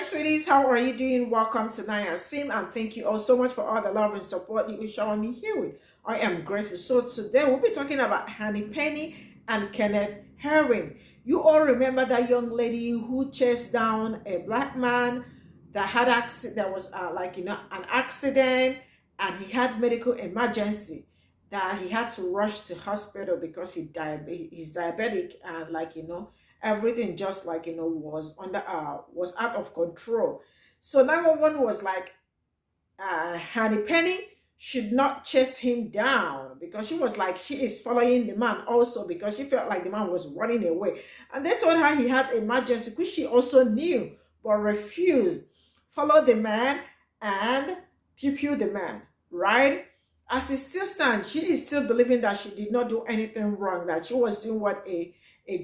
sweeties, how are you doing? Welcome to Naya Sim, and thank you all so much for all the love and support you show me here with. I am grateful. So today we'll be talking about Honey Penny and Kenneth Herring. You all remember that young lady who chased down a black man that had that was an accident, and he had medical emergency that he had to rush to hospital because he's diabetic, and everything just was under was out of control. So 911 was like, Honey Penny should not chase him down, because she was like, she is following the man also, because she felt like the man was running away, and they told her he had emergency, which she also knew but refused. Follow the man and Pe0ple the man, right? As it still stands, she is still believing that she did not do anything wrong, that she was doing what a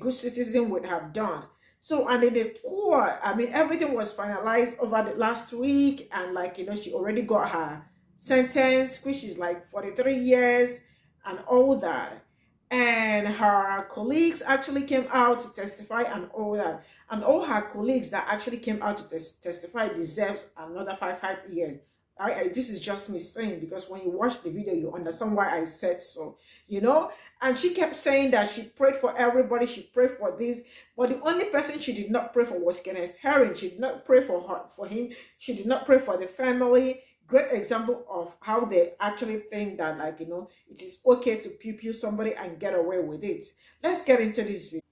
good citizen would have done. So, and in the court, I mean, everything was finalized over the last week, and she already got her sentence, which is like 43 years and all that. And her colleagues actually came out to testify and all that. And all her colleagues that actually came out to testify deserves another five years. This is just me saying, because when you watch the video, you understand why I said so, And she kept saying that she prayed for everybody, she prayed for this, but the only person she did not pray for was Kenneth Herring. She did not pray for him. She did not pray for the family. Great example of how they actually think that, it is okay to Pe0ple somebody and get away with it. Let's get into this video.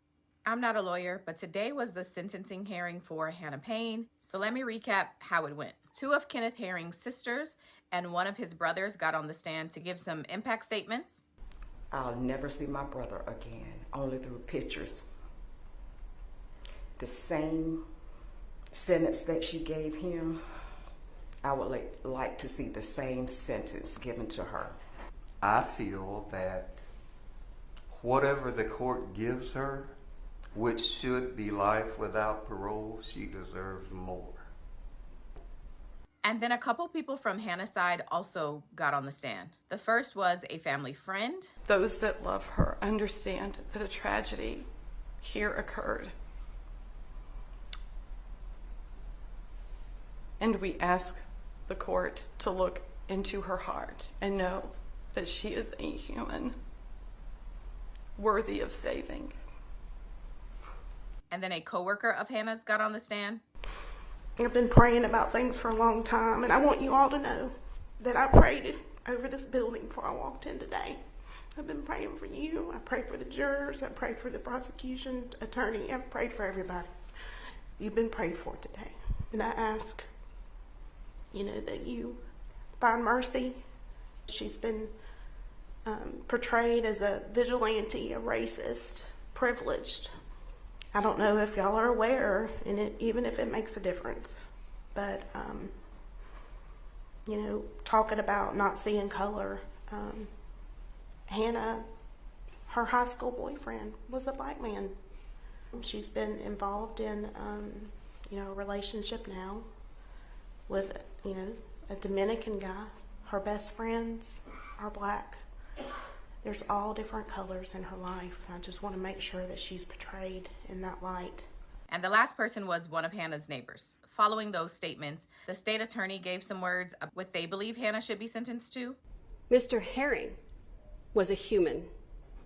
I'm not a lawyer, but today was the sentencing hearing for Hannah Payne. So let me recap how it went. Two of Kenneth Herring's sisters and one of his brothers got on the stand to give some impact statements. I'll never see my brother again, only through pictures. The same sentence that she gave him, I would like to see the same sentence given to her. I feel that whatever the court gives her, which should be life without parole, she deserves more. And then a couple people from Hannah's side also got on the stand. The first was a family friend. Those that love her understand that a tragedy here occurred. And we ask the court to look into her heart and know that she is a human worthy of saving. And then a coworker of Hannah's got on the stand. I've been praying about things for a long time, and I want you all to know that I prayed over this building before I walked in today. I've been praying for you. I prayed for the jurors. I prayed for the prosecution attorney. I've prayed for everybody. You've been prayed for today. And I ask, that you find mercy. She's been portrayed as a vigilante, a racist, privileged. I don't know if y'all are aware, and even if it makes a difference, but, talking about not seeing color, Hannah, her high school boyfriend was a black man. She's been involved in, a relationship now with, a Dominican guy. Her best friends are black. There's all different colors in her life. I just want to make sure that she's portrayed in that light. And the last person was one of Hannah's neighbors. Following those statements, the state attorney gave some words of what they believe Hannah should be sentenced to. Mr. Herring was a human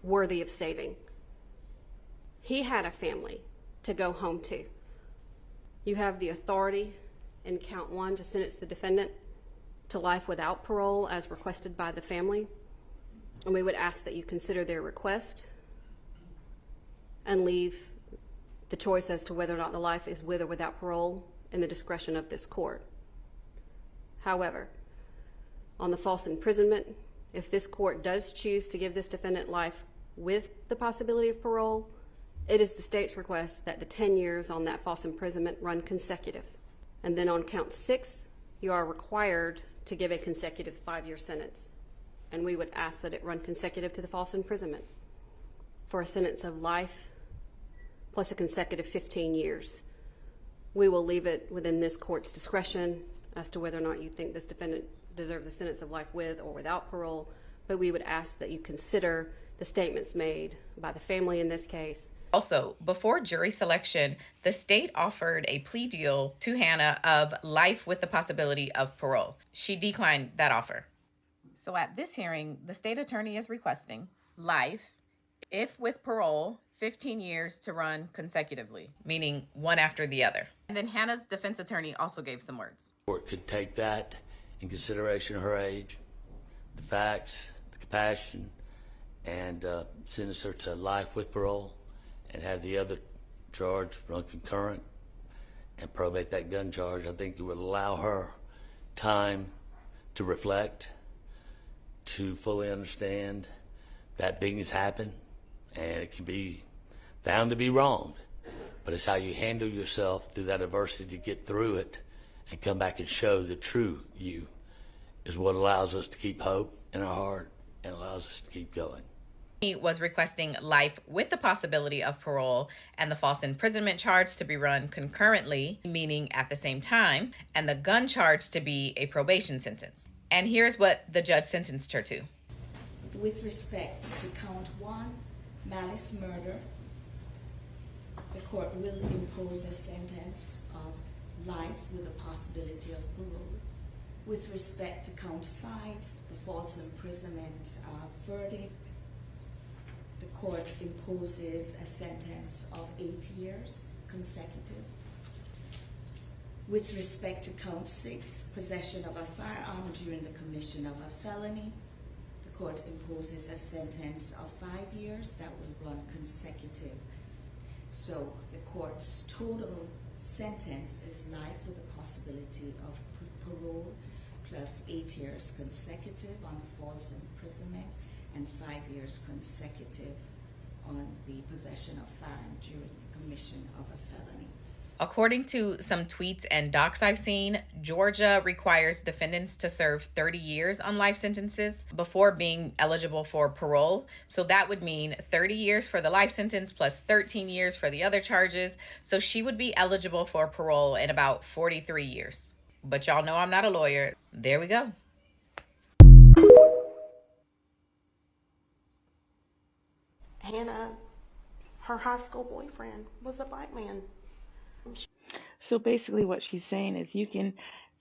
worthy of saving. He had a family to go home to. You have the authority in count 1 to sentence the defendant to life without parole as requested by the family. And we would ask that you consider their request and leave the choice as to whether or not the life is with or without parole in the discretion of this court. However, on the false imprisonment, if this court does choose to give this defendant life with the possibility of parole, it is the state's request that the 10 years on that false imprisonment run consecutive. And then on count 6, you are required to give a consecutive 5-year sentence. And we would ask that it run consecutive to the false imprisonment for a sentence of life plus a consecutive 15 years. We will leave it within this court's discretion as to whether or not you think this defendant deserves a sentence of life with or without parole, but we would ask that you consider the statements made by the family in this case Also, before jury selection, the state offered a plea deal to Hannah of life with the possibility of parole. She declined that offer. So at this hearing, the state attorney is requesting life, if with parole, 15 years to run consecutively, meaning one after the other. And then Hannah's defense attorney also gave some words. The court could take that in consideration of her age, the facts, the compassion, and sentence her to life with parole, and have the other charge run concurrent and probate that gun charge. I think it would allow her time to reflect, to fully understand that things happen and it can be found to be wrong, but it's how you handle yourself through that adversity to get through it and come back and show the true you is what allows us to keep hope in our heart and allows us to keep going. He was requesting life with the possibility of parole and the false imprisonment charge to be run concurrently, meaning at the same time, and the gun charge to be a probation sentence. And here's what the judge sentenced her to. With respect to count 1, malice murder, the court will impose a sentence of life with the possibility of parole. With respect to count 5, the false imprisonment verdict, the court imposes a sentence of 8 years consecutive. With respect to count 6, possession of a firearm during the commission of a felony, the court imposes a sentence of 5 years that will run consecutive. So the court's total sentence is life with the possibility of parole plus 8 years consecutive on the false imprisonment and 5 years consecutive on the possession of firearm during the commission of a felony. According to some tweets and docs I've seen, Georgia requires defendants to serve 30 years on life sentences before being eligible for parole. So that would mean 30 years for the life sentence plus 13 years for the other charges. So she would be eligible for parole in about 43 years. But y'all know I'm not a lawyer. There we go. Hannah, her high school boyfriend was a black man. So basically what she's saying is you can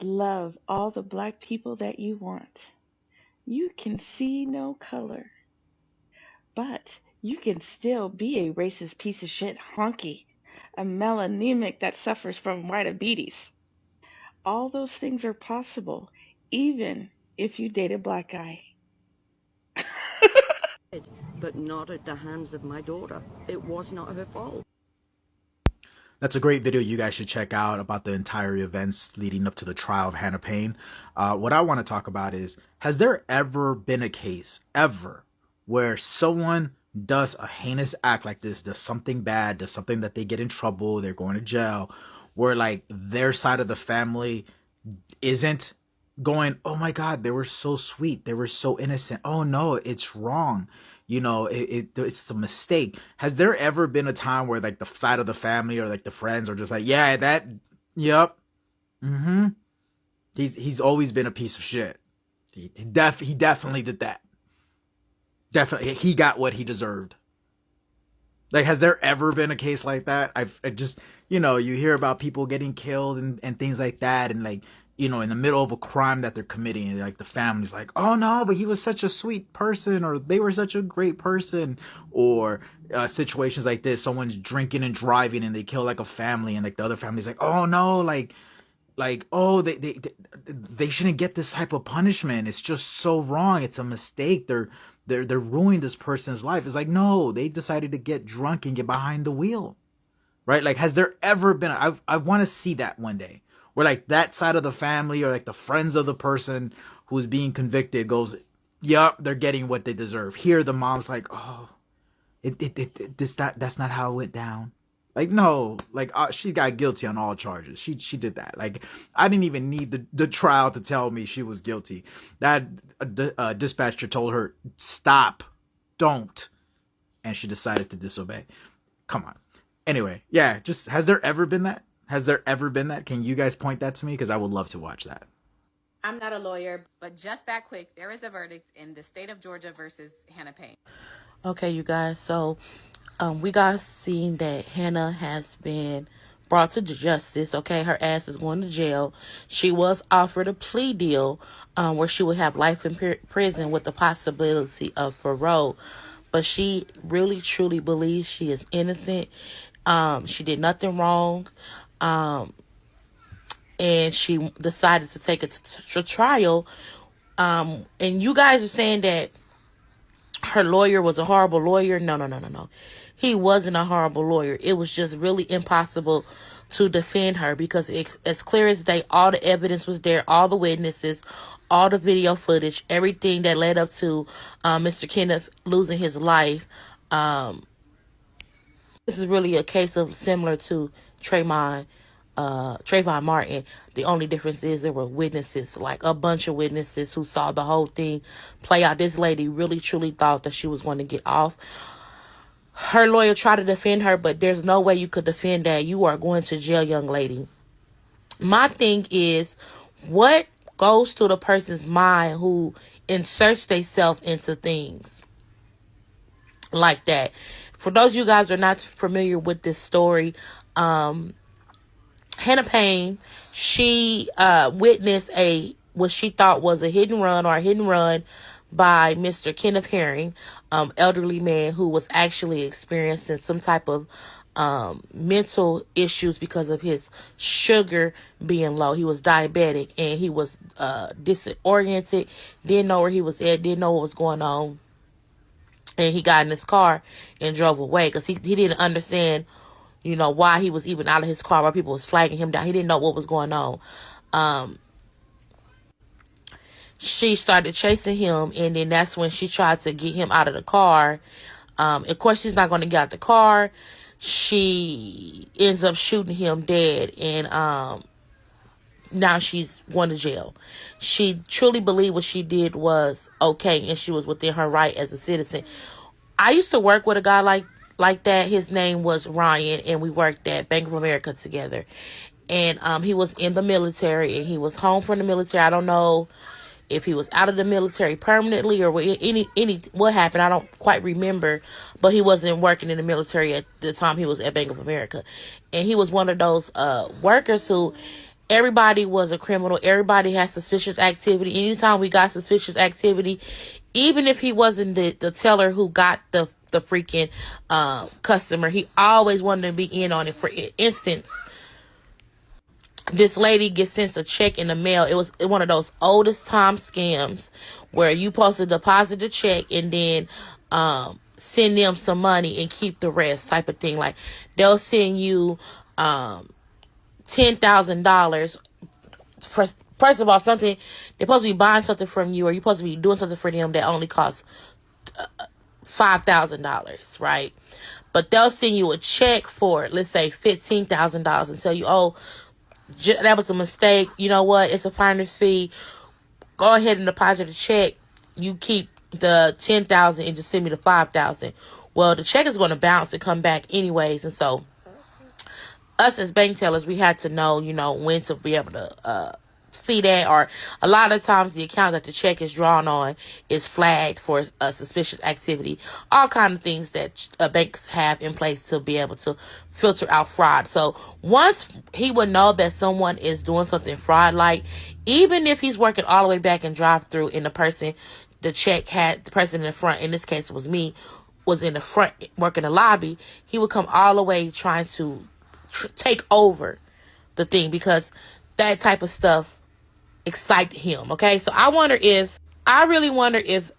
love all the black people that you want. You can see no color. But you can still be a racist piece of shit honky, a melanemic that suffers from diabetes. All those things are possible, even if you date a black guy. But not at the hands of my daughter. It was not her fault. That's a great video you guys should check out about the entire events leading up to the trial of Hannah Payne. What I want to talk about is, has there ever been a case, ever, where someone does a heinous act like this, does something bad, does something that they get in trouble, they're going to jail, where like their side of the family isn't going, oh my God, they were so sweet, they were so innocent, oh no, it's wrong, you know, it's a mistake. Has there ever been a time where like the side of the family or like the friends are just like, yeah, that, yep, he's always been a piece of shit. He definitely did that. Definitely, he got what he deserved. Like, has there ever been a case like that? I just, you know, you hear about people getting killed and things like that, and like, you know, in the middle of a crime that they're committing, and like the family's like, oh no, but he was such a sweet person, or they were such a great person, or situations like this, someone's drinking and driving and they kill like a family, and like the other family's like, oh no, like oh, they shouldn't get this type of punishment. It's just so wrong. It's a mistake. They're ruining this person's life. It's like, no, they decided to get drunk and get behind the wheel, right? Like, has there ever been, I want to see that one day, where like that side of the family or like the friends of the person who's being convicted goes, yep, they're getting what they deserve. Here, the mom's like, oh, that's not how it went down. Like, no, like she got guilty on all charges. She did that. Like, I didn't even need the trial to tell me she was guilty. That dispatcher told her, stop, don't, and she decided to disobey. Come on. Anyway, yeah, just, has there ever been that? Has there ever been that? Can you guys point that to me? Because I would love to watch that. I'm not a lawyer, but just that quick, there is a verdict in the state of Georgia versus Hannah Payne. Okay, you guys, so We got seen that Hannah has been brought to justice. Okay, her ass is going to jail. She was offered a plea deal where she would have life in prison with the possibility of parole. But she really, truly believes she is innocent. She did nothing wrong. And she decided to take it to trial. And you guys are saying that her lawyer was a horrible lawyer. No. He wasn't a horrible lawyer. It was just really impossible to defend her because it's as clear as day, all the evidence was there, all the witnesses, all the video footage, everything that led up to Mr. Kenneth losing his life. This is really a case of similar to Trayvon Martin. The only difference is there were witnesses, like a bunch of witnesses who saw the whole thing play out. This lady really truly thought that she was going to get off. Her lawyer tried to defend her, but there's no way you could defend that. You are going to jail, young lady. My thing is, what goes through the person's mind who inserts themselves into things like that? For those of you guys who are not familiar with this story, Hannah Payne, she witnessed what she thought was a hit and run by Mr. Kenneth Herring, elderly man who was actually experiencing some type of mental issues because of his sugar being low. He was diabetic and he was disoriented, didn't know where he was at, didn't know what was going on. And he got in his car and drove away because he didn't understand, why he was even out of his car, why people was flagging him down. He didn't know what was going on. She started chasing him, and then that's when she tried to get him out of the car. Of course, she's not going to get out the car. She ends up shooting him dead, and now she's going to jail. She truly believed what she did was okay, and she was within her right as a citizen. I used to work with a guy like that. His name was Ryan, and we worked at Bank of America together. And he was in the military, and he was home from the military. I don't know if he was out of the military permanently or what happened. I don't quite remember, but he wasn't working in the military at the time he was at Bank of America. And he was one of those workers who everybody was a criminal. Everybody has suspicious activity. Anytime we got suspicious activity, even if he wasn't the teller who got the freaking customer, he always wanted to be in on it. For instance, this lady gets sent a check in the mail. It was one of those oldest time scams where you supposed to deposit the check and then send them some money and keep the rest type of thing. Like they'll send you $10,000 for, first of all, something they're supposed to be buying something from you, or you're supposed to be doing something for them that only costs $5,000, right? But they'll send you a check for, let's say, $15,000 and tell you, oh, that was a mistake. You know what? It's a finder's fee. Go ahead and deposit the check. You keep the $10,000 and just send me the $5,000. Well, the check is going to bounce and come back anyways, and so us as bank tellers, we had to know, when to be able to see that. Or a lot of times the account that the check is drawn on is flagged for suspicious activity. All kind of things that banks have in place to be able to filter out fraud. So once he would know that someone is doing something fraud-like, even if he's working all the way back in drive-through and the person in the front, in this case it was me, was in the front working the lobby, he would come all the way trying to take over the thing because that type of stuff excited him. Okay, so I really wonder if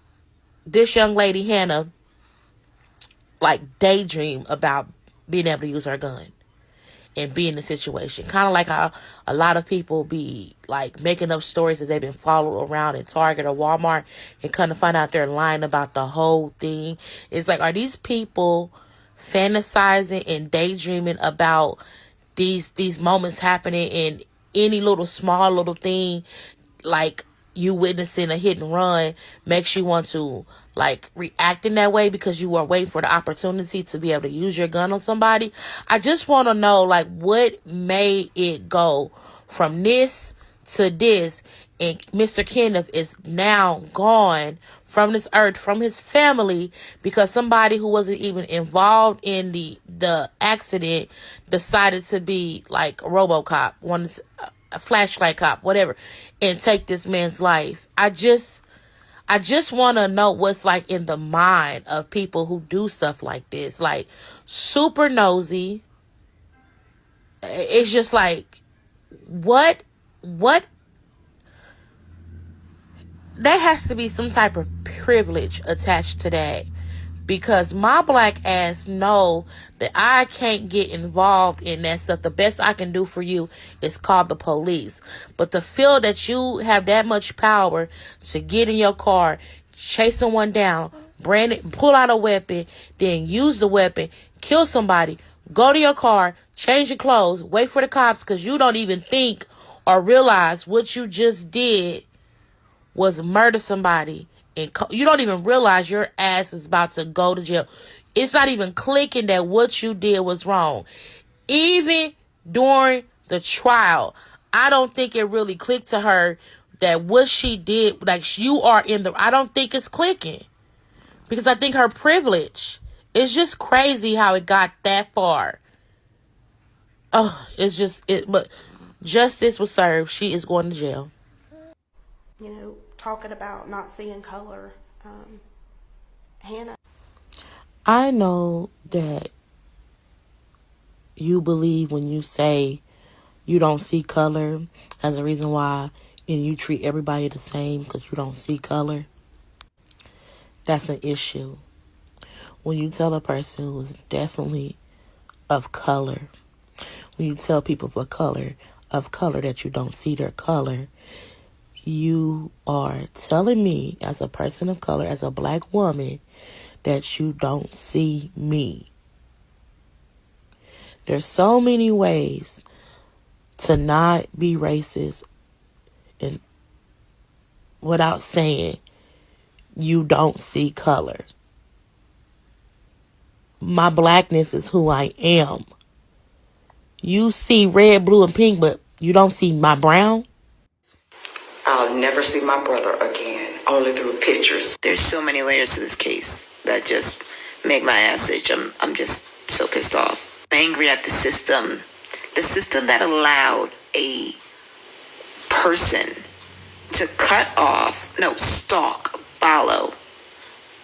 this young lady Hannah daydream about being able to use her gun and be in the situation, kind of like how a lot of people be making up stories that they've been followed around in Target or Walmart and kind of find out they're lying about the whole thing. It's are these people fantasizing and daydreaming about these moments happening, in any small little thing, like you witnessing a hit and run, makes you want to react in that way because you are waiting for the opportunity to be able to use your gun on somebody? I just want to know what made it go from this to this. And Mr. Kenneth is now gone from this earth, from his family, because somebody who wasn't even involved in the accident decided to be like a RoboCop, a flashlight cop, whatever, and take this man's life. I just want to know what's like in the mind of people who do stuff like this, like super nosy. It's just like, what? There has to be some type of privilege attached to that, because my black ass know that I can't get involved in that stuff. The best I can do for you is call the police. But to feel that you have that much power to get in your car, chase someone down, brand it, pull out a weapon, then use the weapon, kill somebody, go to your car, change your clothes, wait for the cops because you don't even think or realize what you just did was murder somebody, and you don't even realize your ass is about to go to jail. It's not even clicking that what you did was wrong. Even during the trial, I don't think it really clicked to her that what she did, like, you are in the, I don't think it's clicking, because I think her privilege, it's just crazy how it got that far. Oh, it's just it, but justice was served. She is going to jail. You know, talking about not seeing color. Hannah. I know that you believe when you say you don't see color as a reason why, and you treat everybody the same because you don't see color. That's an issue. When you tell a person who's definitely of color, when you tell people of color that you don't see their color, you are telling me as a person of color, as a black woman, that you don't see me. There's so many ways to not be racist and without saying you don't see color. My blackness is who I am. You see red, blue, and pink, but you don't see my brown. I'll never see my brother again, only through pictures. There's so many layers to this case that just make my ass itch. I'm just so pissed off. I'm angry at the system that allowed a person to stalk, follow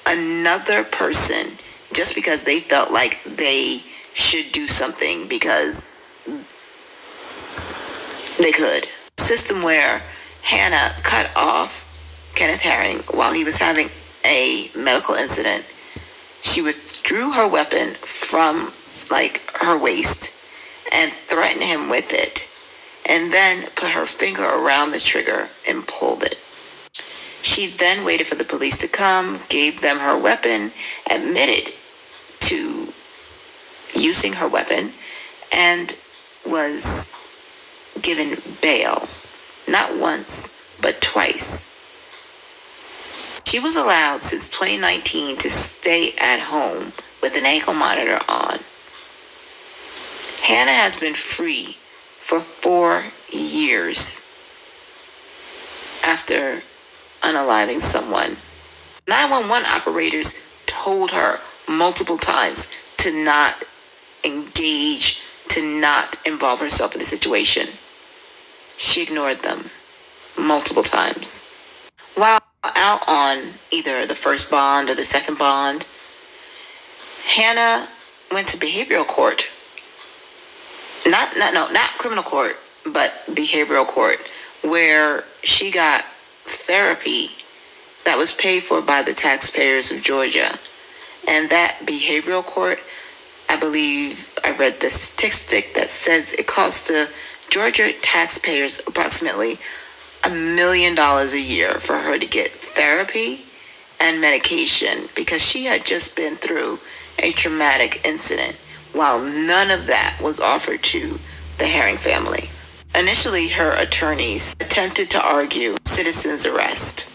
another person just because they felt like they should do something because they could. System where Hannah cut off Kenneth Herring while he was having a medical incident. She withdrew her weapon from her waist and threatened him with it, and then put her finger around the trigger and pulled it. She then waited for the police to come, gave them her weapon, admitted to using her weapon, and was given bail. Not once, but twice. She was allowed since 2019 to stay at home with an ankle monitor on. Hannah has been free for 4 years after unaliving someone. 911 operators told her multiple times to not engage, to not involve herself in the situation. She ignored them multiple times. While out on either the first bond or the second bond, Hannah went to behavioral court. Not criminal court, but behavioral court, where she got therapy that was paid for by the taxpayers of Georgia. And that behavioral court, I believe I read the statistic that says it costs the Georgia taxpayers approximately $1 million a year for her to get therapy and medication because she had just been through a traumatic incident, while none of that was offered to the Herring family. Initially, her attorneys attempted to argue citizen's arrest.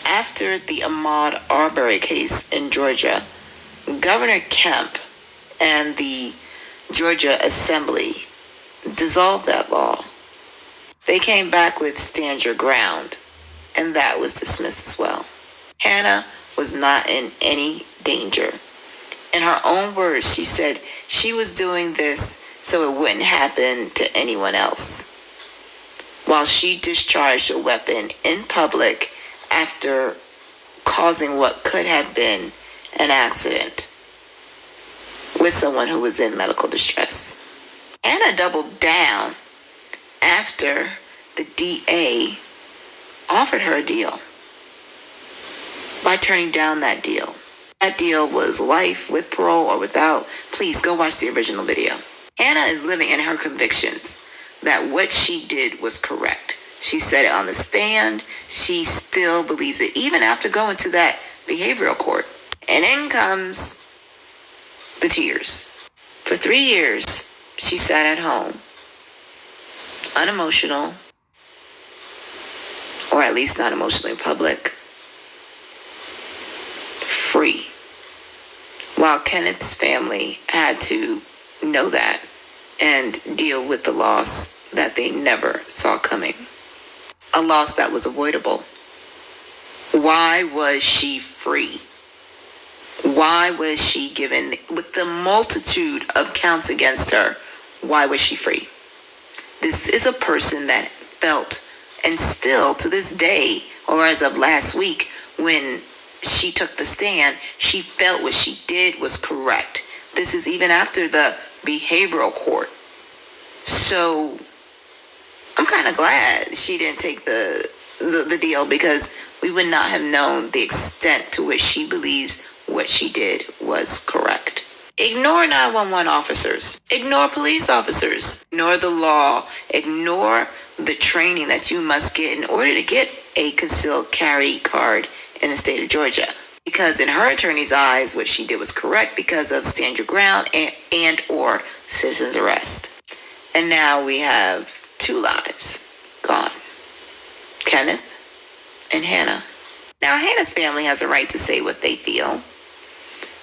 After the Ahmaud Arbery case in Georgia, Governor Kemp and the Georgia Assembly dissolved that law. They came back with stand your ground, and that was dismissed as well. Hannah was not in any danger. In her own words, she said she was doing this so it wouldn't happen to anyone else, while she discharged a weapon in public after causing what could have been an accident with someone who was in medical distress. Hannah doubled down after the DA offered her a deal by turning down that deal. That deal was life with parole or without. Please go watch the original video. Hannah is living in her convictions that what she did was correct. She said it on the stand. She still believes it, even after going to that behavioral court. And in comes the tears. For 3 years, she sat at home, unemotional, or at least not emotionally public, free, while Kenneth's family had to know that and deal with the loss that they never saw coming, a loss that was avoidable. Why was she free? Why was she given, with the multitude of counts against her, why was she free? This is a person that felt, and still to this day, or as of last week, when she took the stand, she felt what she did was correct. This is even after the behavioral court. So I'm kind of glad she didn't take the deal, because we would not have known the extent to which she believes what she did was correct. Ignore 911 officers. Ignore police officers. Ignore the law. Ignore the training that you must get in order to get a concealed carry card in the state of Georgia. Because in her attorney's eyes, what she did was correct because of stand your ground and or citizen's arrest. And now we have 2 lives gone. Kenneth and Hannah. Now, Hannah's family has a right to say what they feel,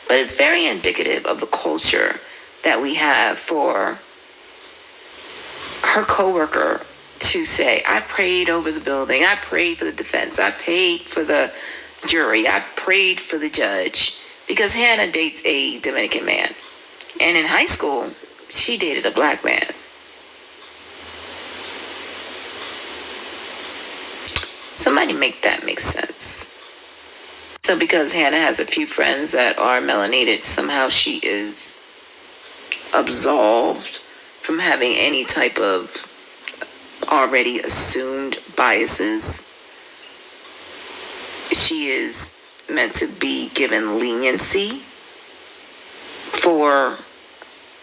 but it's very indicative of the culture that we have for her coworker to say, I prayed over the building, I prayed for the defense, I prayed for the jury, I prayed for the judge, because Hannah dates a Dominican man. And in high school, she dated a black man. Somebody make that make sense. So because Hannah has a few friends that are melanated, somehow she is absolved from having any type of already assumed biases. She is meant to be given leniency for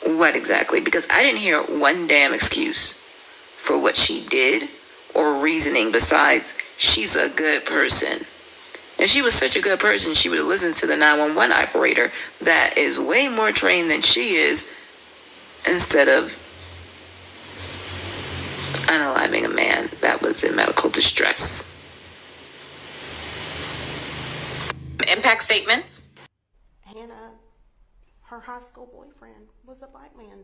what exactly? Because I didn't hear one damn excuse for what she did or reasoning besides she's a good person. If she was such a good person, she would have listened to the 911 operator that is way more trained than she is, instead of unaliving a man that was in medical distress. Impact statements. Hannah, her high school boyfriend was a black man.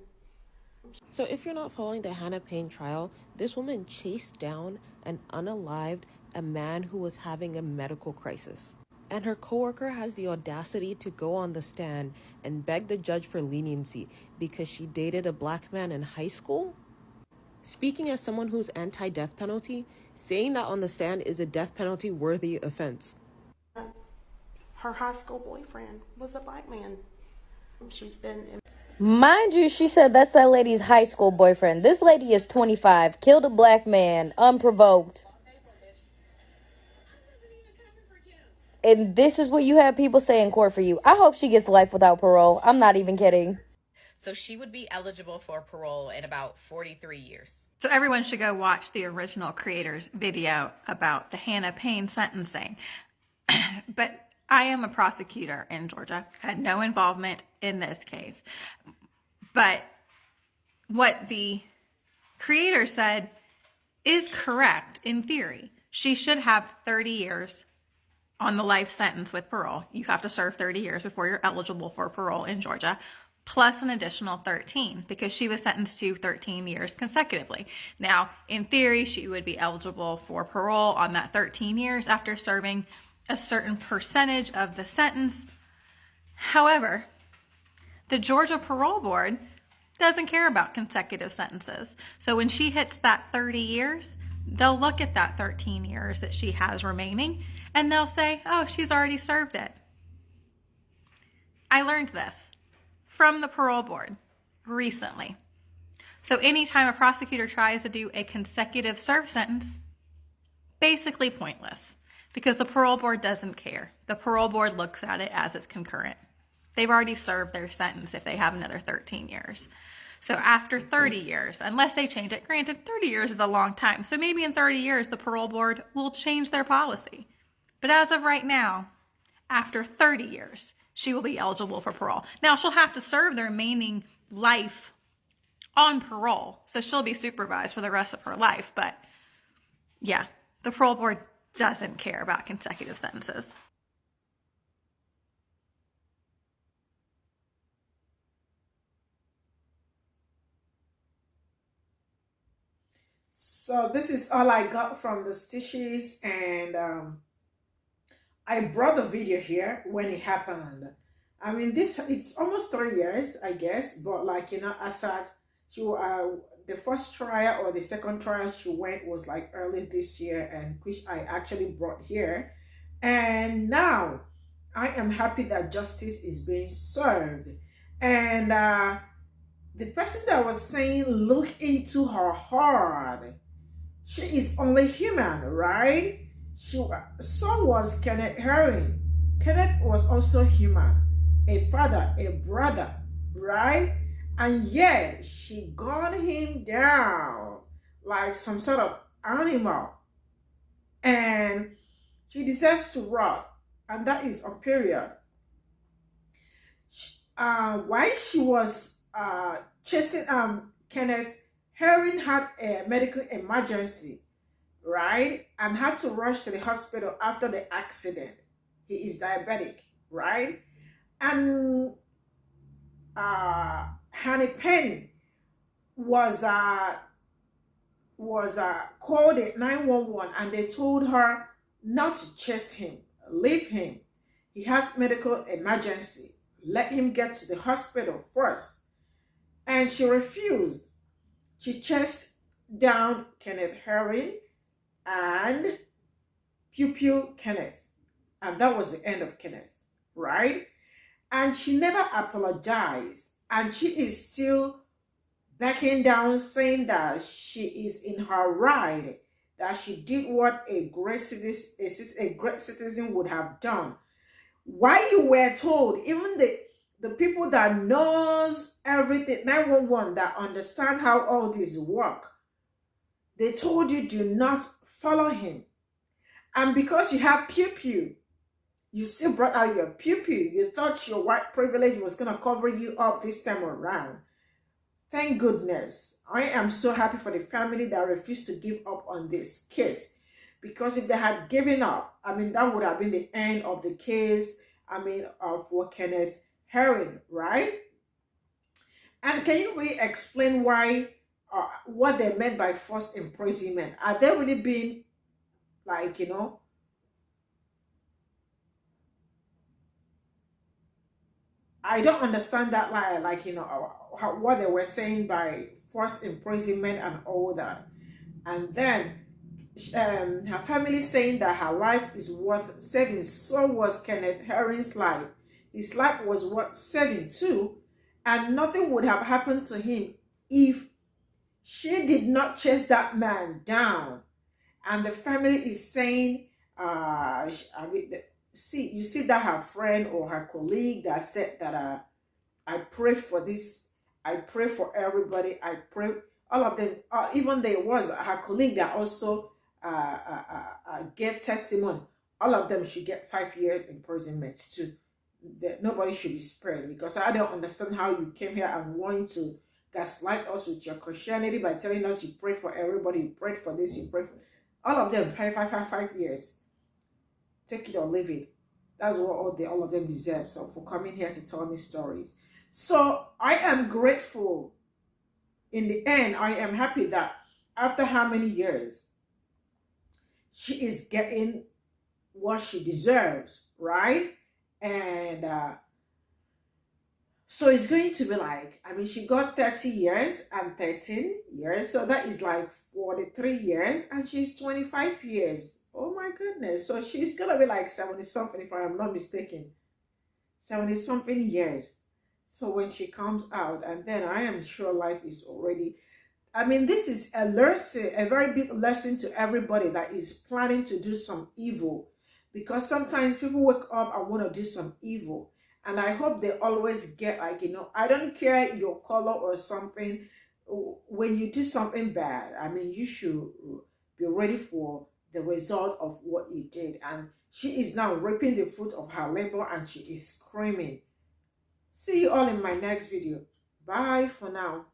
So if you're not following the Hannah Payne trial, this woman chased down and unalived a man who was having a medical crisis. And her coworker has the audacity to go on the stand and beg the judge for leniency because she dated a black man in high school? Speaking as someone who's anti-death penalty, saying that on the stand is a death penalty worthy offense. Her high school boyfriend was a black man. She's been in. Mind you, she said that's that lady's high school boyfriend. This lady is 25, killed a black man, unprovoked. And this is what you have people say in court for you. I hope she gets life without parole. I'm not even kidding. So she would be eligible for parole in about 43 years. So everyone should go watch the original creator's video about the Hannah Payne sentencing. But I am a prosecutor in Georgia, had no involvement in this case. But what the creator said is correct in theory. She should have 30 years on the life sentence with parole. You have to serve 30 years before you're eligible for parole in Georgia. plus an additional 13 because she was sentenced to 13 years consecutively. Now, in theory, she would be eligible for parole on that 13 years after serving a certain percentage of the sentence. However, the Georgia Parole Board doesn't care about consecutive sentences. So when she hits that 30 years, they'll look at that 13 years that she has remaining and they'll say, oh, she's already served it. I learned this from the parole board recently. So anytime a prosecutor tries to do a consecutive serve sentence, basically pointless because the parole board doesn't care. The parole board looks at it as it's concurrent. They've already served their sentence if they have another 13 years. So after 30 years, unless they change it, granted 30 years is a long time. So maybe in 30 years, the parole board will change their policy. But as of right now, after 30 years, she will be eligible for parole. Now, she'll have to serve the remaining life on parole. So she'll be supervised for the rest of her life. But yeah, the parole board doesn't care about consecutive sentences. So this is all I got from the stitches, and I brought the video here when it happened. I mean, it's almost 3 years, I guess, but like, you know, Assad, the first trial or the second trial she went was like early this year, and which I actually brought here. And now I am happy that justice is being served. And the person that was saying, look into her heart, she is only human, right? So was Kenneth Herring. Kenneth was also human, a father, a brother, right? And yet she gunned him down like some sort of animal. And she deserves to rot, and that is on period. While she was chasing Kenneth, Herring had a medical emergency, right? And had to rush to the hospital after the accident. He is diabetic, right? And Honey Penny was called at 911, and they told her not to chase him, leave him. He has medical emergency. Let him get to the hospital first. And she refused. She chased down Kenneth Herring and Pe0ple Kenneth. And that was the end of Kenneth, right? And she never apologized. And she is still backing down, saying that she is in her right, that she did what a great citizen would have done. Why you were told, even the people that knows everything, 911, that understand how all this work, they told you do not follow him. And because you have Pe0ple, you still brought out your Pe0ple. You thought your white privilege was going to cover you up this time around. Thank goodness. I am so happy for the family that refused to give up on this case. Because if they had given up, I mean, that would have been the end of the case, I mean, for Kenneth Herring, right? And can you really explain why, what they meant by forced imprisonment? Are they really being, like, you know, I don't understand that, like you know, what they were saying by forced imprisonment and all that. And then her family saying that her life is worth saving. So was Kenneth Herring's life. His life was worth saving too. And nothing would have happened to him if she did not chase that man down. And the family is saying, you see that her friend or her colleague that said that I pray for this, I pray for everybody, I pray, all of them, even there was her colleague that also gave testimony, all of them should get 5 years imprisonment too. That nobody should be spared, because I don't understand how you came here and want to gaslight us with your Christianity by telling us you pray for everybody, you prayed for this, you pray for all of them, 5 years. Take it or leave it. That's what all of them deserve. So for coming here to tell me stories. So I am grateful. In the end, I am happy that after how many years, she is getting what she deserves, right? And so it's going to be like, I mean, she got 30 years and 13 years. So that is like 43 years. And she's 25 years. Oh my goodness. So she's going to be like 70 something, if I am not mistaken. 70 something years. So when she comes out, and then I am sure life is already, I mean, this is a lesson, a very big lesson to everybody that is planning to do some evil. Because sometimes people wake up and want to do some evil. And I hope they always get, like, you know, I don't care your color or something. When you do something bad, I mean, you should be ready for the result of what you did. And she is now reaping the fruit of her labor, and she is screaming. See you all in my next video. Bye for now.